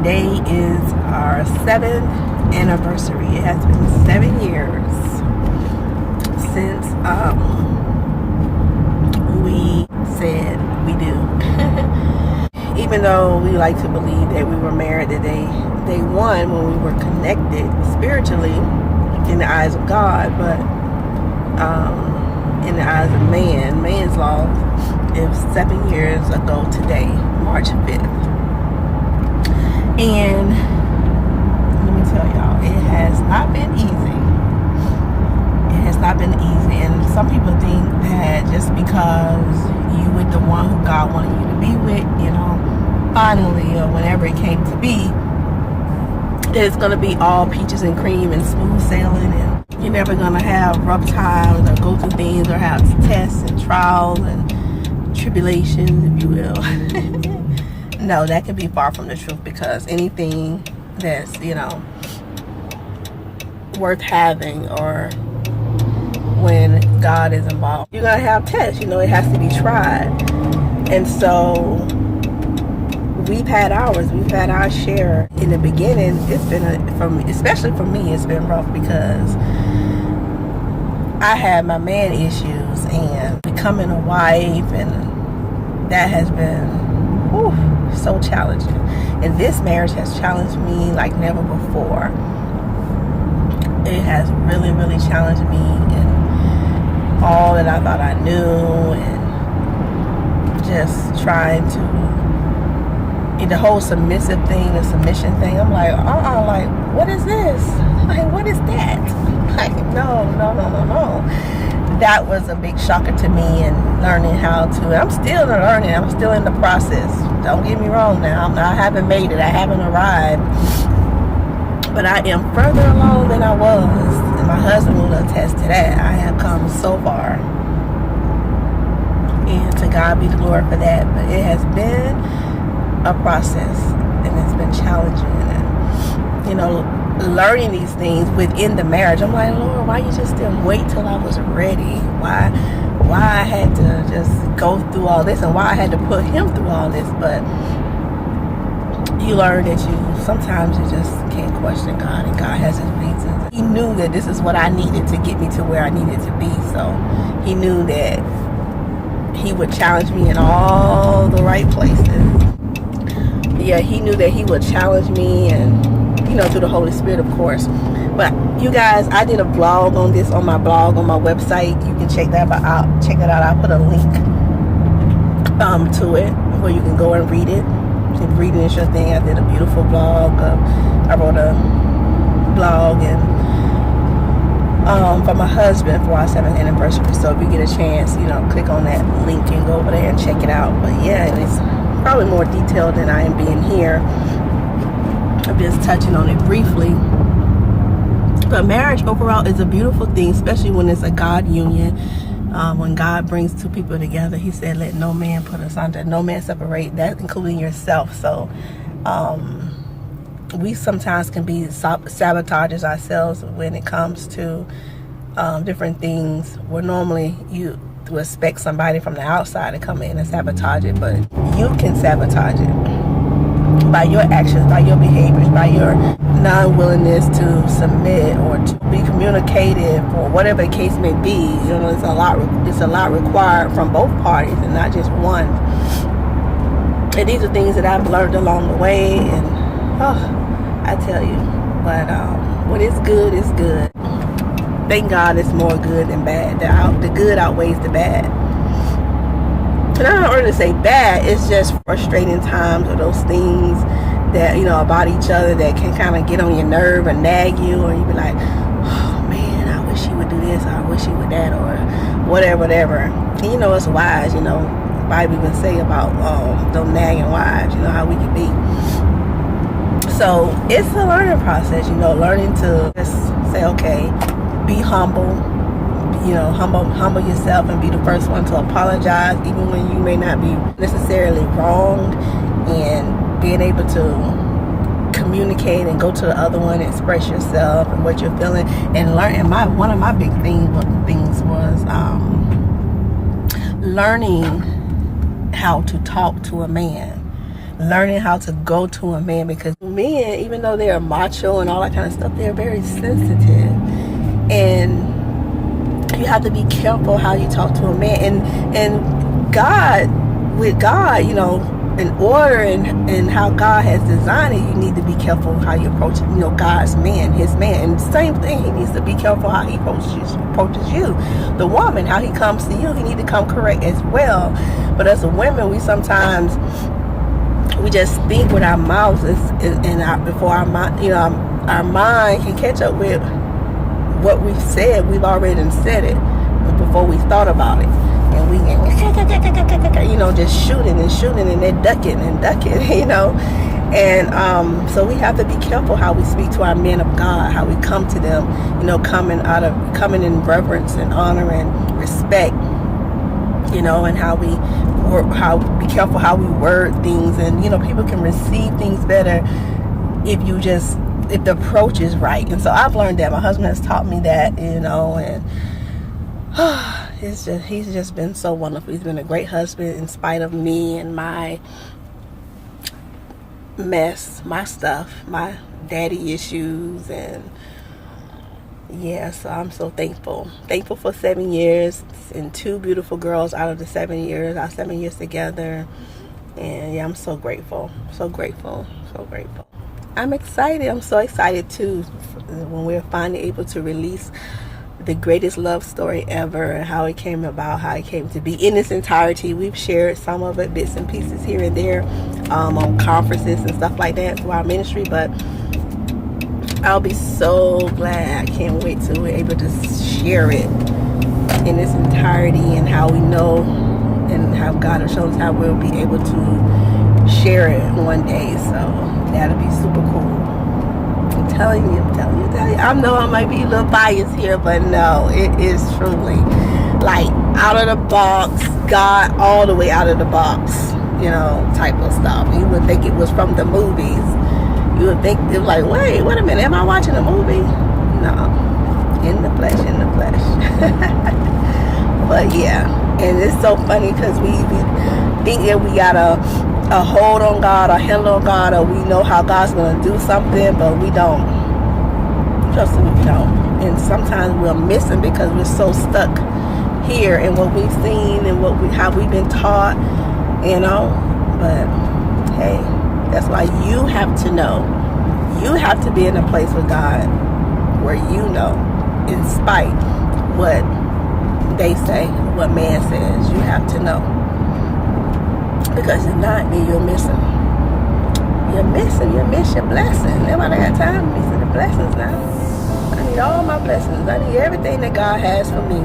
today is our 7th anniversary. It has been 7 years since we said we do. Even though we like to believe that we were married the day one when we were connected spiritually in the eyes of God, but in the eyes of man's law, it was 7 years ago today, March 5th. And let me tell y'all, it has not been easy. It has not been easy. And some people think that just because you with the one who God wanted you to be with, you know, finally, or whenever it came to be, that it's going to be all peaches and cream and smooth sailing, and you're never going to have rough times or go through things or have tests and trials and tribulations, if you will. No, that can be far from the truth, because anything that's, you know, worth having, or when God is involved, you're going to have tests. You know, it has to be tried. And so we've had ours. We've had our share. In the beginning, it's been, especially for me, it's been rough, because I had my man issues and becoming a wife, and that has been so challenging. And this marriage has challenged me like never before. It has really, really challenged me in all that I thought I knew, and just trying to, the whole submissive thing, the submission thing. I'm like, like, what is this? Like, what is that? Like, no. That was a big shocker to me, and learning how to, I'm still learning, I'm still in the process. Don't get me wrong now, I haven't made it, I haven't arrived, but I am further along than I was, and my husband will attest to that. I have come so far, and to God be the glory for that. But it has been a process, and it's been challenging, and, you know, learning these things within the marriage. I'm like, Lord, why you just didn't wait till I was ready? Why I had to just go through all this, and why I had to put him through all this? But you learn that sometimes you just can't question God, and God has his reasons. He knew that this is what I needed to get me to where I needed to be. So he knew that he would challenge me in all the right places. Yeah, he knew that he would challenge me, and, you know, through the Holy Spirit, of course. But you guys, I did a vlog on this on my blog, on my website. You can check that out. I'll put a link to it where you can go and read it. If reading is your thing, I did a beautiful blog. I wrote a blog and for my husband for our 7th anniversary. So if you get a chance, you know, click on that link and go over there and check it out. But yeah, it's probably more detailed than I am being here. I'm just touching on it briefly. But marriage overall is a beautiful thing, especially when it's a God union. When God brings two people together, he said, let no man put us under, no man separate, that including yourself. So we sometimes can be sabotagers ourselves when it comes to different things, where normally you would expect somebody from the outside to come in and sabotage it, but you can sabotage it by your actions, by your behaviors, by your non-willingness to submit or to be communicative, or whatever the case may be. You know, it's a lot required from both parties, and not just one. And these are things that I've learned along the way, and I tell you, but when it's good, it's good. Thank God it's more good than bad. The good outweighs the bad. And I don't really say bad, it's just frustrating times, or those things that, you know, about each other that can kind of get on your nerve or nag you, or you be like, oh man, I wish he would do this, or I wish he would that, or whatever. And you know, it's wise, you know, the Bible even say about those nagging wives, you know, how we can be. So it's a learning process, you know, learning to just say, okay, be humble. You know, humble yourself, and be the first one to apologize, even when you may not be necessarily wronged, and being able to communicate and go to the other one and express yourself and what you're feeling, and learn. And one of my big things was learning how to talk to a man. learning how to go to a man, because men, even though they are macho and all that kind of stuff, they're very sensitive, and you have to be careful how you talk to a man. And God, with God, you know, in order and how God has designed it, you need to be careful how you approach, you know, God's man, his man. And same thing, he needs to be careful how he approaches you, the woman, how he comes to you. He need to come correct as well. But as a women, we sometimes, we just think with our mouths, before our mind, you know, our mind can catch up with what we've said. We've already said it before we thought about it, and we can, you know, just shooting and then ducking, you know. And so we have to be careful how we speak to our men of God, how we come to them, you know, coming in reverence and honor and respect, you know, and how be careful how we word things. And, you know, people can receive things better if the approach is right. And so I've learned that. My husband has taught me that, you know, and he's just been so wonderful. He's been a great husband in spite of me and my mess, my stuff, my daddy issues. And yeah, so I'm so thankful for 7 years and 2 beautiful girls out of the 7 years, our 7 years together. And yeah, I'm so grateful. I'm excited. I'm so excited too when we're finally able to release the greatest love story ever, and how it came about, how it came to be in its entirety. We've shared some of it, bits and pieces here and there, on conferences and stuff like that through our ministry. But I'll be so glad. I can't wait till we're able to share it in its entirety, and how we know and how God has shown us how we'll be able to share it one day. So that'll be super cool. I'm telling you. I know I might be a little biased here, but no, it is truly like out of the box, God, all the way out of the box, you know, type of stuff. You would think it was from the movies. You would think it was like, wait a minute, am I watching a movie? No, in the flesh. But yeah, and it's so funny because we think that we got a hold on God or handle on God, or we know how God's going to do something, but we don't. Trust me, we don't. And sometimes we're missing because we're so stuck here in what we've seen and how we've been taught, you know. But hey, that's why you have to know. You have to be in a place with God where you know, in spite what they say, what man says, you have to know. Because if not, then you're missing. You miss your blessing. Nobody got time to miss the blessings now. I need all my blessings. I need everything that God has for me.